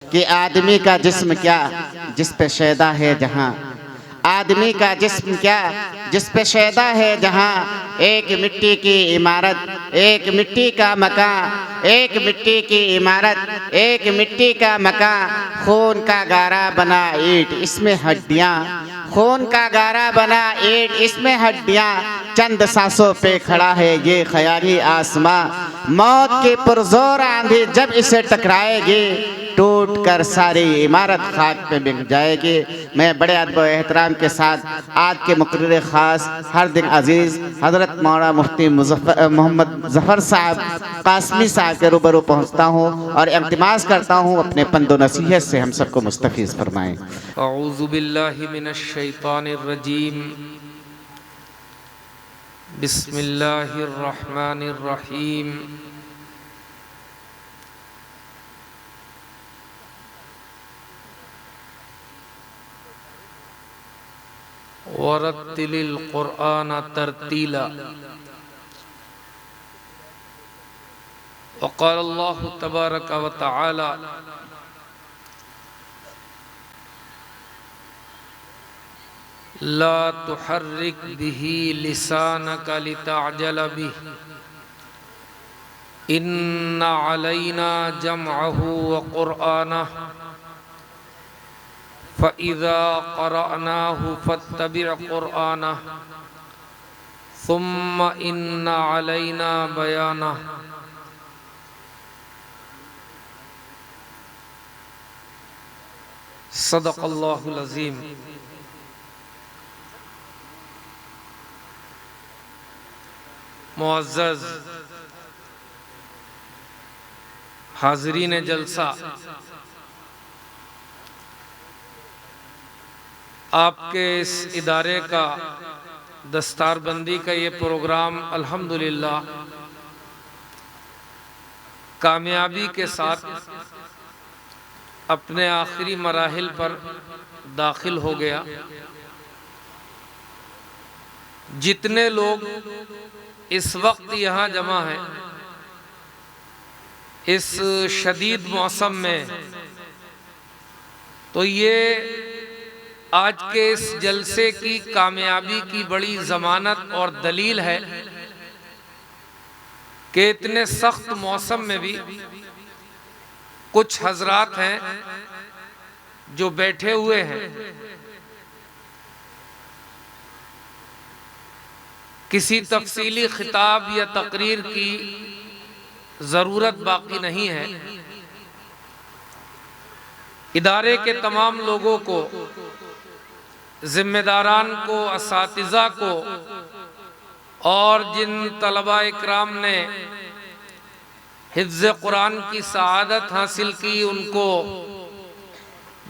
कि आदमी का जिस्म क्या जिस पे शैदा है जहाँ, आदमी का जिस्म क्या जिस पे शैदा है जहाँ। एक मिट्टी की इमारत, एक मिट्टी का मकान, एक मिट्टी की इमारत, एक मिट्टी का मकान। खून का गारा बना ईंट, इसमें हड्डियाँ, खून का गारा बना ईंट, इसमें हड्डियाँ। चंद सांसों पे खड़ा है ये ख्याली आसमां। मौत की पुरजोर आंधी जब इसे टकराएगी, टूट कर सारी इमारत खाक पे बिक जाएगी। मैं बड़े अदब व एहतराम के साथ आज के मुकर्रर ख़ास हर दिन अजीज़ हज़रत मौलाना मुफ्ती मोहम्मद ज़फ़र साहब कासमी साहब के रूबरू पहुँचता हूँ और इल्तिमास करता हूँ अपने पंदो नसीहत से हम सबको मुस्तफ़ीज़ फरमाएँ। अऊज़ु बिल्लाहि मिनश शैतानिर रजीम, बिस्मिल्लाहिर रहमानिर रहीम। वरत्तिलिल क़ुरआन तरतीला। वक़ाल अल्लाहु तबारक व तआला ला तुहर्रिक बिही लिसानक लितअजल बिही इन्ना अलैना जमअहु व क़ुरआनहु फ़इज़ा क़रअनाहु फ़त्तबिअ क़ुरआनहु सुम्मा इन्ना अलैना बयानहु। सदक़ल्लाहुल अज़ीम। मुअज़्ज़ज़ हाज़रीन जलसा, आपके इस इदारे का दस्तारबंदी का ये प्रोग्राम अल्हम्दुलिल्लाह कामयाबी के साथ अपने आखिरी मराहिल पर दाखिल हो गया। जितने लोग इस वक्त यहाँ जमा हैं, इस शदीद मौसम में, तो ये आज के इस जलसे की कामयाबी की बड़ी ज़मानत और दलील है कि इतने सख्त मौसम में भी कुछ हजरात हैं जो बैठे हुए हैं, किसी तफसीली खिताब या तकरीर की ज़रूरत बाकी नहीं है। इदारे के तमाम लोगों को, ज़िम्मेदारान को, असातिज़ा को और जिन तलबा इकराम ने हिफ्ज़ कुरान की सआदत हासिल की, उनको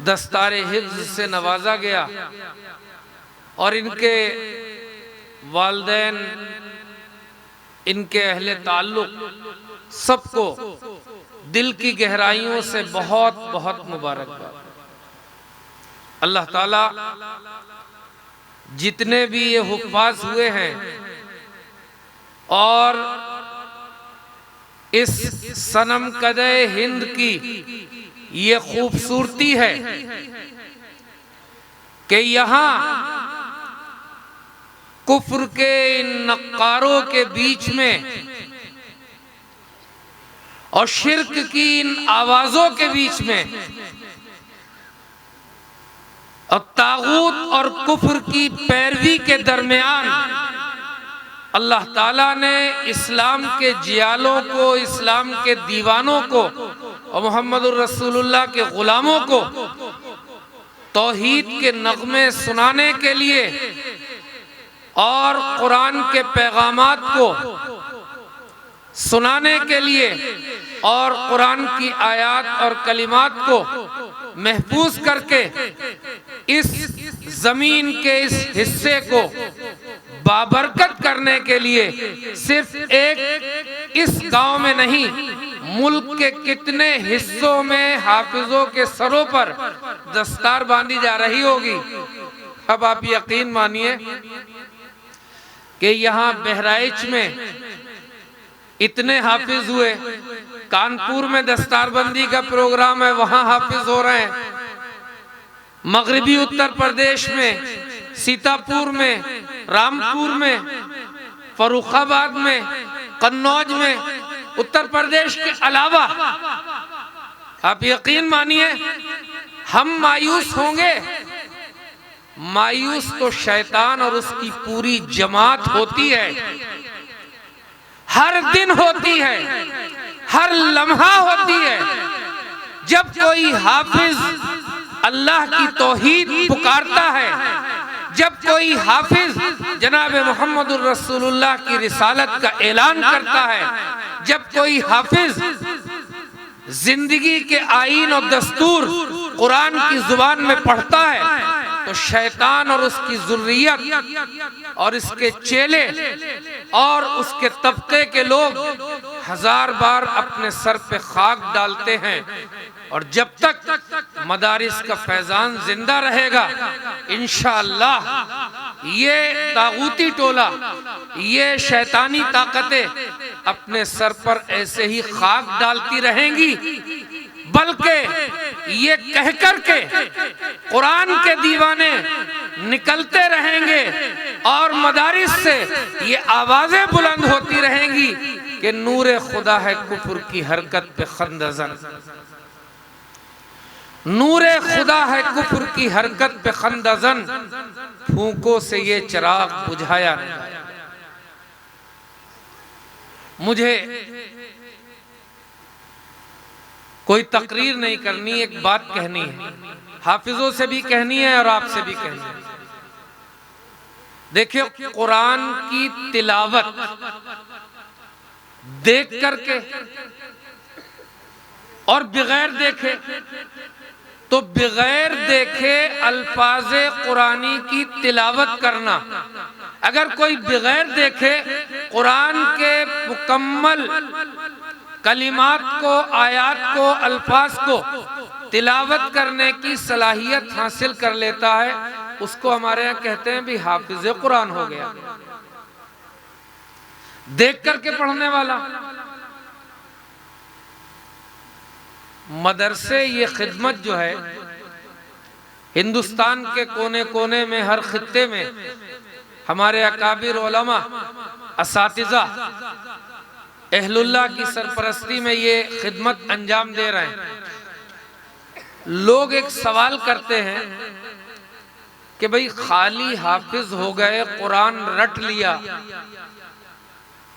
दस्तारे हिफ्ज़ से नवाजा गया और इनके वालिदैन, इनके अहले ताल्लुक़ सबको दिल की गहराइयों से बहुत बहुत मुबारकबाद। अल्लाह ताला जितने भी ये हुफ़्फ़ाज़ हुए हैं और इस सनम कदे हिंद की ये खूबसूरती है कि यहाँ कुफ्र के इन नक्कारों के बीच में और शिर्क की इन आवाजों के बीच में और तागूत और कुफ्र की पैरवी के दरमियान अल्लाह ताला ने इस्लाम के जियालों को, इस्लाम के दीवानों को और मोहम्मदुर रसूलुल्लाह के गुलामों को तौहीद के नगमे सुनाने के लिए और कुरान के पैगामात को सुनाने के लिए और कुरान की आयात और कलिमात को महफूज करके इस जमीन के इस हिस्से को बाबरकत करने के लिए सिर्फ एक इस गांव में नहीं, मुल्क के कितने हिस्सों में हाफिजों के सरों पर दस्तार बांधी जा रही होगी। अब आप यकीन मानिए कि यहाँ बहराइच में इतने हाफिज हुए कानपुर में दस्तारबंदी का प्रोग्राम है, वहां हाफिज हो रहे हैं। मगरबी उत्तर प्रदेश में, सीतापुर में, रामपुर में, फर्रुखाबाद में, कन्नौज में, उत्तर प्रदेश के अलावा आप यकीन मानिए हम मायूस होंगे। मायूस तो शैतान और उसकी पूरी जमात होती है, हर दिन होती है, हर लम्हा होती है। जब कोई हाफिज अल्लाह की तौहीद पुकारता है, जब कोई हाफिज जनाब मोहम्मदुर रसूलुल्लाह की रिसालत का ऐलान करता है, जब कोई हाफिज जिंदगी के आईन और दस्तूर कुरान की जुबान में पढ़ता है, तो शैतान और उसकी जुर्रियत और इसके चेले और उसके तबके के लोग हजार बार अपने सर पे खाक डालते हैं। और जब तक मदारिस का फैजान जिंदा रहेगा, इंशाअल्लाह ये तागूती टोला, ये शैतानी ताकतें अपने सर पर ऐसे ही खाक डालती रहेंगी, बल्कि ये कह कर के कुरान के दीवाने निकलते रहेंगे और मदारिस से ये आवाजें बुलंद होती रहेंगी कि नूरे खुदा है कुफर की हरकत पे खंदजन, नूरे खुदा है कुफर की हरकत पे खंदजन, फूंकों से ये चिराग बुझाया नहीं। मुझे कोई तकरीर नहीं करनी, एक बात कहनी है, हाफिजों से भी कहनी है और आपसे भी कहनी है। देखिए, कुरान की तिलावत देख करके और बगैर देखे, तो बगैर देखे अल्फाज़े कुरानी की तिलावत करना, अगर कोई बगैर देखे कुरान के मुकम्मल कलिमात को, आयात को, अल्फाज को तिलावत करने की सलाहियत हासिल कर लेता है, उसको हमारे यहाँ कहते हैं भी हाफिज कुरान हो गया। देख करके पढ़ने वाला। मदरसे ये खिदमत जो है हिंदुस्तान के कोने कोने में, हर खित्ते में हमारे अकाबिर उलमा, असातिज़ा अहलुल्लाह की सरपरस्ती में ये खिदमत अंजाम दे रहे हैं। लोग एक सवाल करते हैं कि भाई खाली हाफिज हो गए, कुरान रट लिया,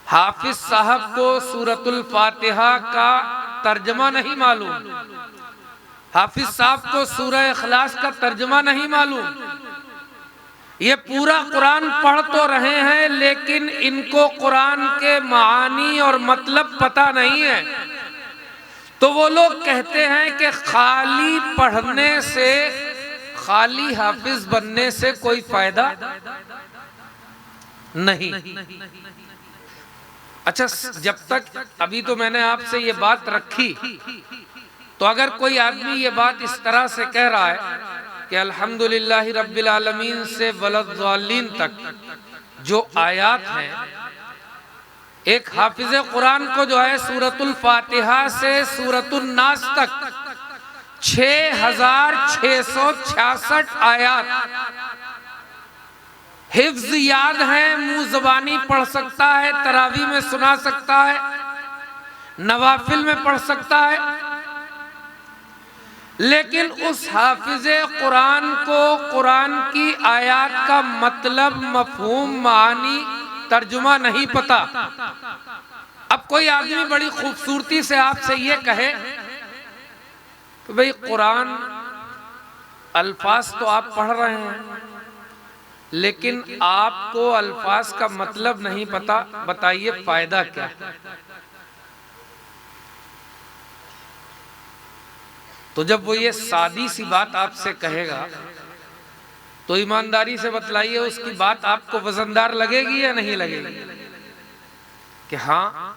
हाफिज साहब को सूरतुल फातिहा का तर्जमा नहीं मालूम, हाफिज साहब को सूरह इखलास का तर्जमा नहीं मालूम, ये पूरा कुरान पढ़ तो रहे हैं लेकिन इनको कुरान के मानी और मतलब पता नहीं है। तो वो लोग कहते हैं कि खाली पढ़ने से, खाली हाफिज बनने से कोई फायदा नहीं। अच्छा, जब तक अभी तो मैंने आपसे ये बात रखी, तो अगर कोई आदमी ये बात इस तरह से कह रहा है कि अल्हम्दुलिल्लाह रब्बिल आलमीन से वलद्दालीन तक जो आयात हैं, एक हाफिज कुरान को जो है सूरतुल फातिहा से सूरतुल नास तक 6666 आयात हिफ्ज याद है, मुंह ज़बानी पढ़ सकता है, तरावी में सुना सकता है, नवाफिल में पढ़ सकता है, लेकिन उस हाफिजे कुरान को कुरान की आयत का मतलब, मफहूम, मानी, तर्जुमा नहीं पता। अब कोई आदमी बड़ी खूबसूरती से आपसे ये कहे कि भाई कुरान अल्फाज तो आप पढ़ रहे हैं लेकिन आपको अल्फाज का मतलब नहीं पता, बताइए फायदा क्या? तो जब वो ये सादी सी बात आपसे कहेगा तो ईमानदारी से बतलाइए उसकी बात आपको वजनदार लगेगी या नहीं लगेगी? कि हाँ,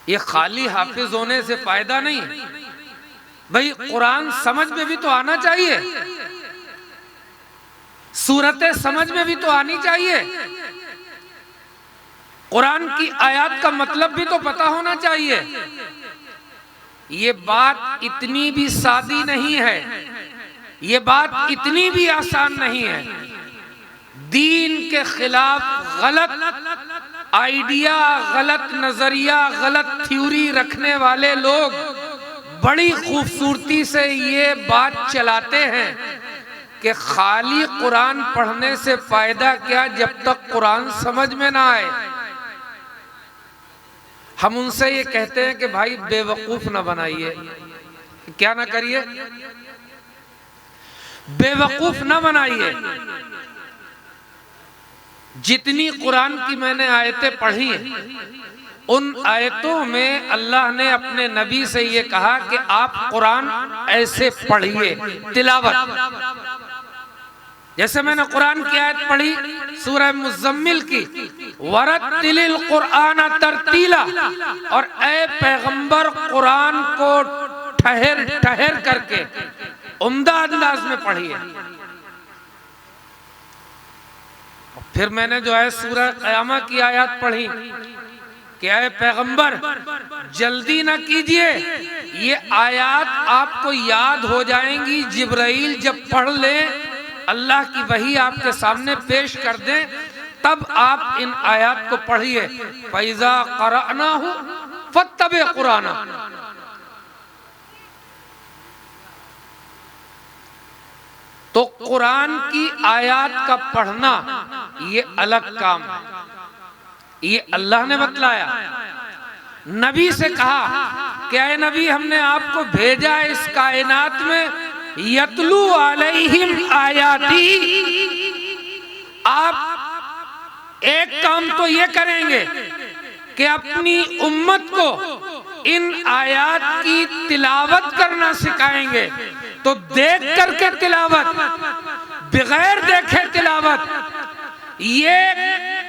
ये खाली हाफिज होने से फायदा नहीं, भाई कुरान समझ में भी तो आना चाहिए, सूरतें समझ में भी तो आनी चाहिए। कुरान की आयत का मतलब भी तो पता होना चाहिए। ये बात इतनी भी सादी नहीं है, ये बात इतनी भी आसान नहीं है। दीन के खिलाफ गलत आइडिया, गलत नजरिया, गलत थ्योरी रखने वाले लोग बड़ी खूबसूरती से ये बात चलाते हैं कि खाली कुरान पढ़ने से फायदा क्या जब तक कुरान समझ में ना आए। हम उनसे ये कहते हैं कि भाई बेवकूफ ना बनाइए, क्या ना करिए, बेवकूफ ना बनाइए। जितनी कुरान की मैंने आयतें पढ़ी उन आयतों में अल्लाह ने अपने नबी से ये कहा कि आप कुरान ऐसे पढ़िए, तिलावत। जैसे मैंने कुरान की आयत पढ़ी सूरह मुज़म्मिल की, वरत्तिलिल कुरान तरतीला, और ए पैगंबर कुरान को ठहर ठहर करके उम्दा अंदाज में पढ़िए। फिर मैंने जो है सूरह क़यामा की आयत पढ़ी कि ऐ पैगंबर जल्दी ना कीजिए, ये आयत आपको याद हो जाएंगी, जिब्राइल जब पढ़ ले, अल्लाह की वही आपके सामने पेश कर दें, तब आप इन आयत को पढ़िए। फैज़ा क़रअनाहु फत्तबि कुराना। तो कुरान की आयत का पढ़ना ये अलग काम है, ये अल्लाह ने बतलाया। नबी से कहा कि ऐ नबी, हमने आपको भेजा इस कायनात में, यतलू अलैहिम आयाती। आप एक काम तो ये करेंगे कि अपनी उम्मत को इन आयात की तिलावत करना सिखाएंगे। तो देख करके तिलावत, बगैर देखे तिलावत, ये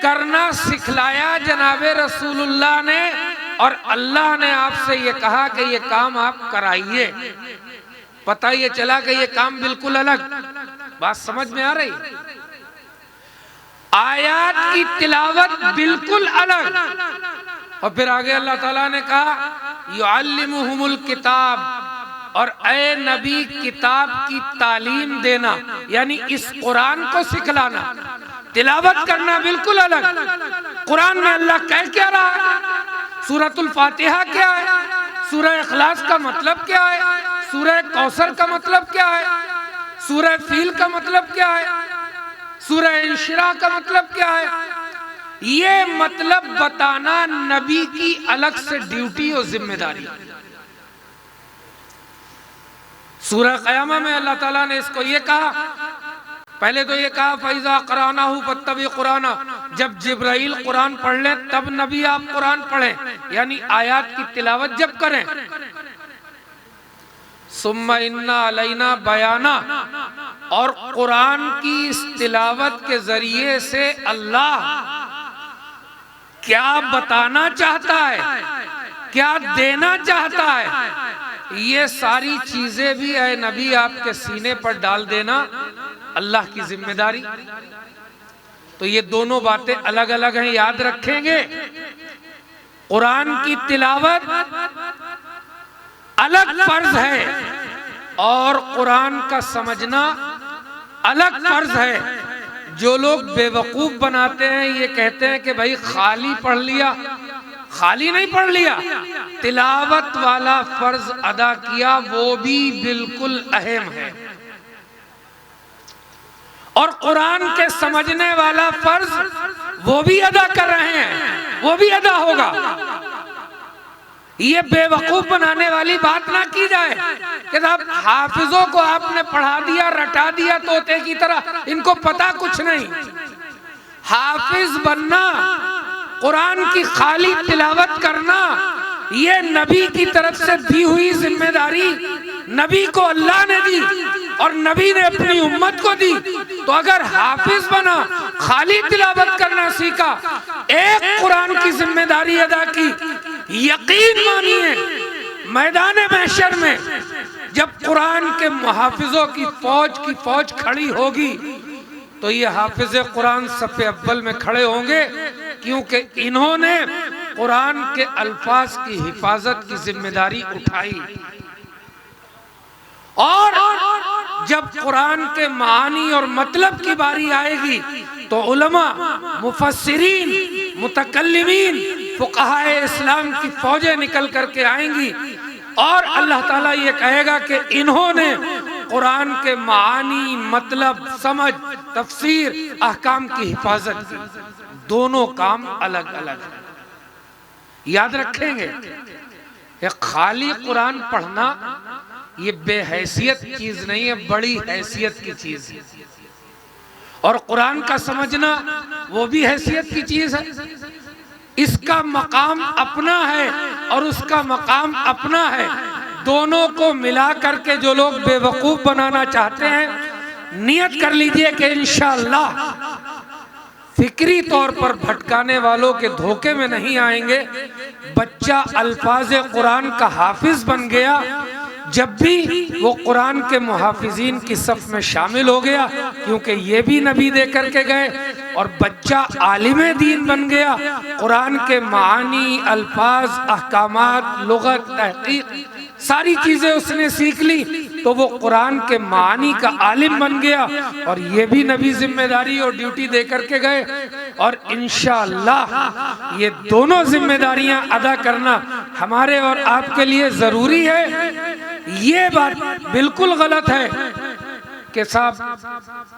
करना सिखलाया जनाबे रसूलुल्लाह ने, और अल्लाह ने आपसे ये कहा कि ये काम आप कराइए। पता ये चला कि ये काम बिल्कुल अलग। बात समझ में आ रही? आयत की तिलावत बिल्कुल अलग। और फिर आगे अल्लाह ताला ने कहा युअल्लिमुहुमुल किताब, और ए नबी किताब की तालीम देना, यानी इस कुरान को सिखलाना। तिलावत करना बिल्कुल अलग। कुरान में अल्लाह कह क्या रहा है? सूरतुल फातिहा क्या है? सूरह इखलास का मतलब क्या है? सूरह कौसर का मतलब क्या है? सूरह फील का मतलब क्या है? सूरह इंशिराह का मतलब क्या है? ये मतलब बताना नबी की अलग से ड्यूटी और जिम्मेदारी। सूरह क़यामा में अल्लाह ताला ने इसको ये कहा, पहले तो ये कहा फैज़ा क़रअनाहु फत्तबि कुराना, जब जिब्राइल कुरान पढ़ ले तब नबी आप कुरान पढ़ें, यानी आयत की तिलावत जब करें। सुम्मा इन्ना अलैना बयाना, और कुरान की इस तिलावत के जरिए से अल्लाह क्या बताना चाहता है, क्या देना चाहता है, ये सारी चीजें भी ऐ नबी आपके सीने पर डाल देना अल्लाह की जिम्मेदारी। तो ये दोनों बातें अलग अलग हैं, याद रखेंगे। कुरान की तिलावत अलग फर्ज है और कुरान का समझना अलग फर्ज है। जो लोग बेवकूफ बनाते हैं, ये कहते हैं कि भाई खाली पढ़ लिया, खाली नहीं पढ़ लिया, तिलावत वाला फर्ज अदा किया, वो भी बिल्कुल अहम है। और कुरान के समझने वाला फर्ज वो भी अदा कर रहे हैं, वो भी अदा होगा। ये बेवकूफ बनाने वाली बात ना की जाए कि साहब हाफिजों को आपने पढ़ा दिया, रटा दिया तोते की तरह, इनको पता कुछ नहीं। हाफिज बनना, कुरान की खाली तिलावत करना, ये नबी की तरफ से दी हुई जिम्मेदारी, नबी को अल्लाह ने दी और नबी ने अपनी उम्मत को दी। तो अगर हाफिज बना, खाली तिलावत करना सीखा, एक कुरान की जिम्मेदारी अदा की, यकीन मानिए मैदान महशर में जब कुरान के मुहाफिजों की फौज खड़ी होगी, तो ये हाफिज कुरान सफ़े अव्वल में खड़े होंगे क्योंकि इन्होंने कुरान के अल्फाज की हिफाजत की जिम्मेदारी उठाई। और जब कुरान के मानी और मतलब की बारी आएगी तो उलमा, मुफस्सिरीन, मुतकल्लिमीन, फुक़हाए इस्लाम की फौजें निकल करके आएंगी और अल्लाह ताला ये कहेगा कि इन्होंने कुरान के मानी, मतलब, समझ, तफसीर, अहकाम की हिफाजत की। दोनों काम अलग अलग है, याद रखेंगे। ये खाली कुरान पढ़ना ये बेहैसियत चीज नहीं है, बड़ी हैसियत की चीज है। और कुरान का समझना वो भी हैसियत की चीज है। इसका मकाम अपना है और उसका मकाम अपना है। दोनों को मिला करके जो लोग बेवकूफ बनाना चाहते हैं, नियत कर लीजिए कि इंशाअल्लाह फिक्री तौर पर भटकाने वालों के धोखे में नहीं आएंगे। बच्चा अल्फाज कुरान का हाफिज बन गया, जब भी वो कुरान के मुहाफिजीन की सफ में शामिल हो गया, क्योंकि ये भी नबी दे करके गए, और बच्चा आलिमे दीन बन गया, कुरान के मानी, अल्फाज, अहकामात, लुगत, तहकीक सारी चीजें उसने सीख ली, तो वो कुरान के मानी का आलिम बन गया। और ये भी नबी जिम्मेदारी और ड्यूटी दे करके गए। और इंशाअल्लाह ये दोनों जिम्मेदारियां अदा करना हमारे और आपके लिए जरूरी है। ये बात बिल्कुल गलत है कि साहब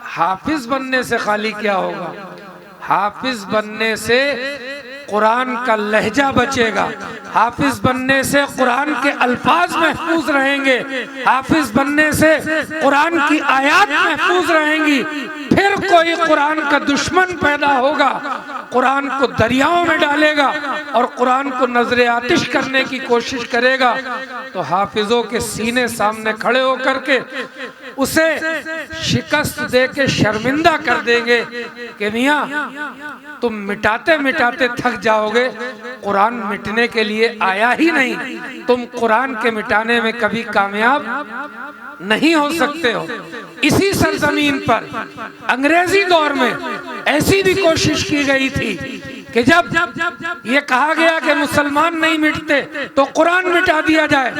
हाफिज बनने से खाली क्या होगा। हाफिज बनने से कुरान का लहजा बचेगा, हाफिज बनने से कुरान के अल्फाज महफूज रहेंगे, हाफिज बनने से कुरान की आयत महफूज रहेंगी। फिर कोई कुरान का दुश्मन पैदा होगा, कुरान को दरियाओं में डालेगा और कुरान को नजरे आतिश करने की कोशिश करेगा, तो हाफिजों के सीने सामने खड़े होकर के उसे शिकस्त दे के शर्मिंदा कर देंगे कि मियाँ तुम मिटाते मिटाते थक जाओगे, कुरान मिटने के लिए आया ही नहीं, तुम कुरान के मिटाने में कभी कामयाब नहीं हो सकते हो। इसी सरजमीन पर अंग्रेजी दौर में ऐसी भी कोशिश की गई थी कि जब ये कहा गया कि मुसलमान नहीं मिटते तो कुरान मिटा दिया जाए।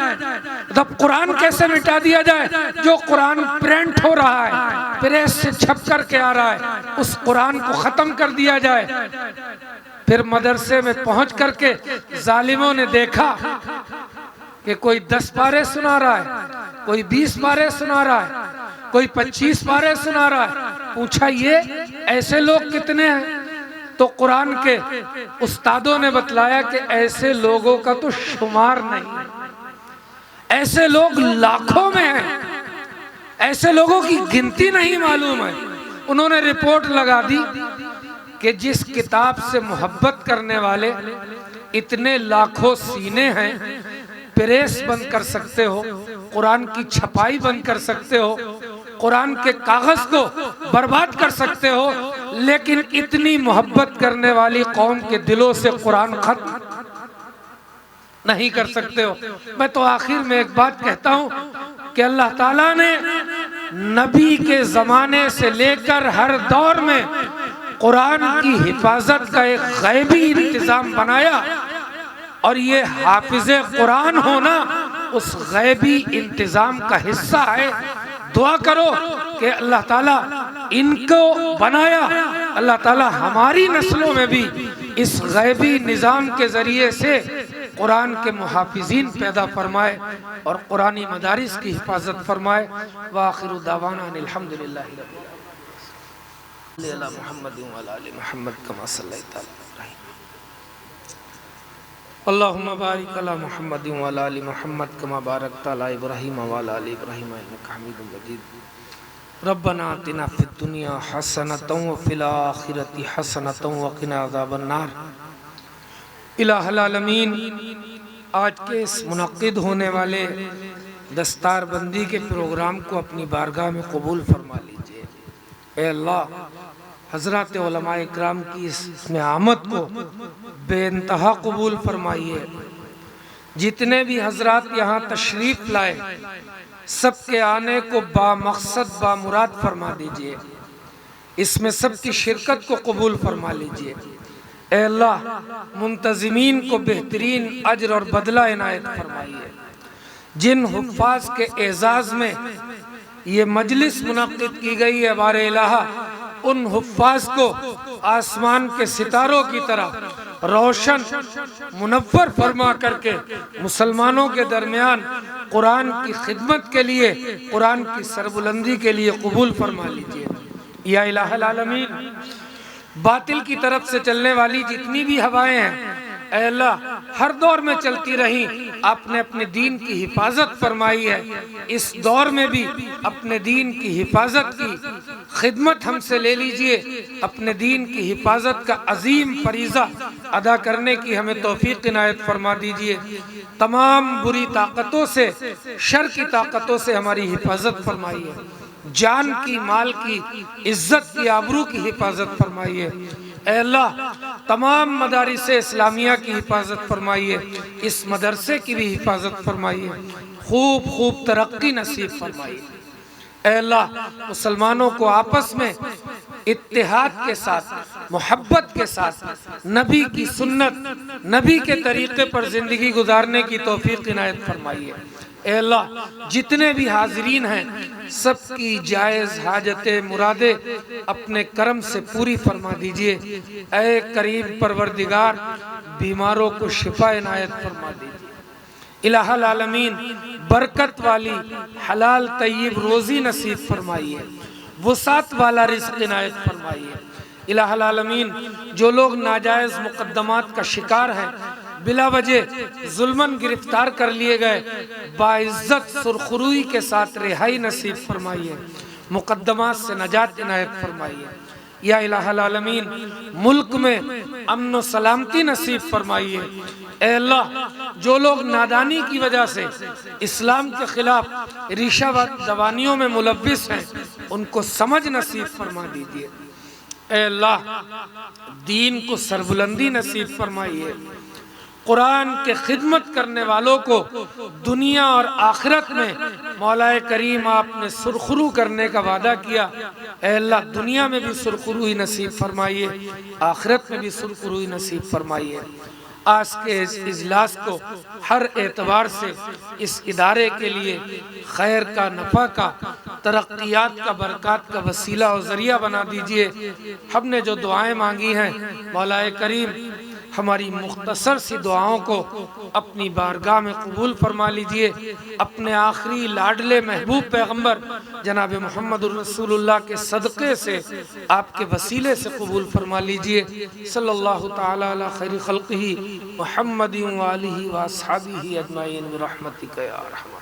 तब कुरान कैसे मिटा दिया जाए? जो कुरान प्रिंट हो रहा है, प्रेस से छप करके आ रहा है, उस कुरान को खत्म कर दिया जाए। फिर मदरसे में पहुंच करके जालिमों ने देखा कि कोई 10 पारे सुना रहा है, कोई 20 पारे सुना रहा है, कोई 25 पारे सुना रहा है। पूछा ये ऐसे लोग कितने हैं? तो कुरान के उस्तादों ने बतलाया कि ऐसे लोगों का तो शुमार नहीं, ऐसे लोग लाखों में हैं, ऐसे लोगों की गिनती नहीं मालूम है। उन्होंने रिपोर्ट लगा दी कि जिस किताब से मोहब्बत करने वाले इतने लाखों सीने हैं, प्रेस बंद कर सकते हो, कुरान की छपाई बंद कर सकते हो, कुरान के कागज को बर्बाद कर सकते हो, लेकिन इतनी मोहब्बत करने वाली कौम के दिलों से कुरान खत्म नहीं कर सकते हो। मैं तो आखिर में एक बात कहता हूं कि अल्लाह ताला ने नबी के जमाने से लेकर हर दौर में कुरान की हिफाजत का एक गैबी इंतजाम बनाया, और ये हाफिज़े कुरान होना उस गैबी इंतजाम का हिस्सा है। दुआ करो कि अल्लाह ताला इनको बनाया, अल्लाह ताला हमारी नस्लों में भी इस गैबी निज़ाम के ज़रिए से कुरान के मुहाफिजीन पैदा फरमाए और कुरानी मदारिस की हिफाजत फरमाए। व आखिरु दावाना अल्हम्दुलिल्लाहि रब्बिल आलमीन। मुहम्मद व अला आलि मुहम्मद कमा सल्लैता अल्लाहुम्मा बारिक अला मुहम्मद व अला आलि मुहम्मद कमा बारकता अला इब्राहीम व अला आलि इब्राहीम इन्नका हमीदुम मजीद। रब्बना आतिना फिद दुनिया हसनतन व फिल आखिरति हसनतन व क़िना अज़ाबन्नार। इलाहुल आलमीन, आज के इस मुनक़्क़िद होने वाले दस्तारबंदी के प्रोग्राम को अपनी बारगाह में कबूल फरमा लीजिए। ए अल्लाह, हज़रात उलमाए इकराम की इसमें आमद को बेइंतहा कबूल फरमाइए। जितने भी हजरात यहाँ तशरीफ लाए, सबके आने को बामकसद बामुराद फरमा दीजिए। इसमें सबकी शिरकत को कबूल फरमा लीजिए। ए अल्लाह मुंतज़िमीन को बेहतरीन अज्र और बदला इनायत फरमाइए। जिन हुफ़्फ़ाज़ के एजाज़ में ये मजलिस मुनक़्क़िद की गई है बारे इलाहा, उन हुफ़्फ़ाज़ को आसमान के सितारों की तरह रोशन मुनव्वर फरमा करके मुसलमानों के दरमियान कुरान की खिदमत के लिए, कुरान की सरबुलंदी के लिए कबूल फरमा लीजिए। या इलाहल आलमीन, बातिल की तरफ से चलने वाली जितनी भी हवाएं हैं ऐ अल्लाह हर दौर में चलती रही, आपने अपने दीन की हिफाजत फरमाई है। इस दौर में भी अपने दीन की हिफाजत की खिदमत हमसे ले लीजिए। अपने दीन की हिफाजत का अजीम फरीज़ा अदा करने की हमें तौफीक इनायत फरमा दीजिए। तमाम बुरी ताकतों से, शर की ताकतों से हमारी हिफाजत फरमाइए। जान की, माल की, इज्जत की, आबरू की हिफाजत फरमाइए। ऐ अल्लाह तमाम मदारिस इस्लामिया की हिफाजत फरमाइए। इस मदरसे की भी हिफाजत फरमाइए। खूब खूब तरक्की नसीब फरमाइए। ऐ अल्लाह मुसलमानों को आपस में इत्तेहाद के साथ, मोहब्बत के साथ, नबी की सुन्नत, नबी के तरीके पर जिंदगी गुजारने की तौफीक इनायत फरमाइए। ऐ अल्लाह जितने भी हाजिरीन हैं सबकी जायज़ हाजतें, मुरादे अपने करम से पूरी फरमा दीजिए। ऐ करीम परवरदिगार बीमारों को शिफा इनायत फरमा दीजिए। इलाहल आलमीन बरकत वाली हलाल तय्यब रोज़ी नसीब फरमाइए। वसात वाला रिज़्क़ इनायत फरमाइए। इलाहल आलमीन जो लोग नाजायज़ मुक़द्दमात का शिकार हैं, बिला वजह जुल्मन गिरफ्तार कर लिए गए, बाइज्जत सुरखरुई के साथ रिहाई नसीब फरमाइए। मुक़द्दमात से नजात इनायत फरमाइए। या इलाहल आलमीन मुल्क में अमन व सलामती नसीब फरमाइए। ऐ अल्लाह जो लोग नादानी की वजह से इस्लाम के खिलाफ रिश्वत दवानियों में मुलव्विस हैं, उनको समझ नसीब फरमा दीजिए। ऐ अल्लाह दीन को सरबुलंदी नसीब फरमाइए। कुरान के खिदमत करने वालों को दुनिया और आखिरत में मौलाए करीम आपने सुरखरू करने का वादा किया। ऐ अल्लाह दुनिया में भी सुरखरू नसीब फरमाइए, आखिरत में भी सुरखरू नसीब फरमाइए। आज के इस इजलास को हर एतबार से इस इदारे के लिए खैर का, नफ़ा का, तरक्कियात का, बरक़ात का वसीला और ज़रिया बना दीजिए। हमने जो दुआएं मांगी हैं मौलाए करीम हमारी मुख्तसर सी दुआओं को अपनी बारगाह में कबूल फरमा लीजिए। अपने आखिरी लाडले महबूब पैगम्बर जनाब मोहम्मदुर रसूलुल्लाह के सदक़े से, आपके वसीले से कबूल फरमा लीजिए। सल्लल्लाहु ताला अला खैरि खल्क़िही मुहम्मदिन व आलिही व अस्हाबिही अजमाइन बिरहमतिका या अरहमर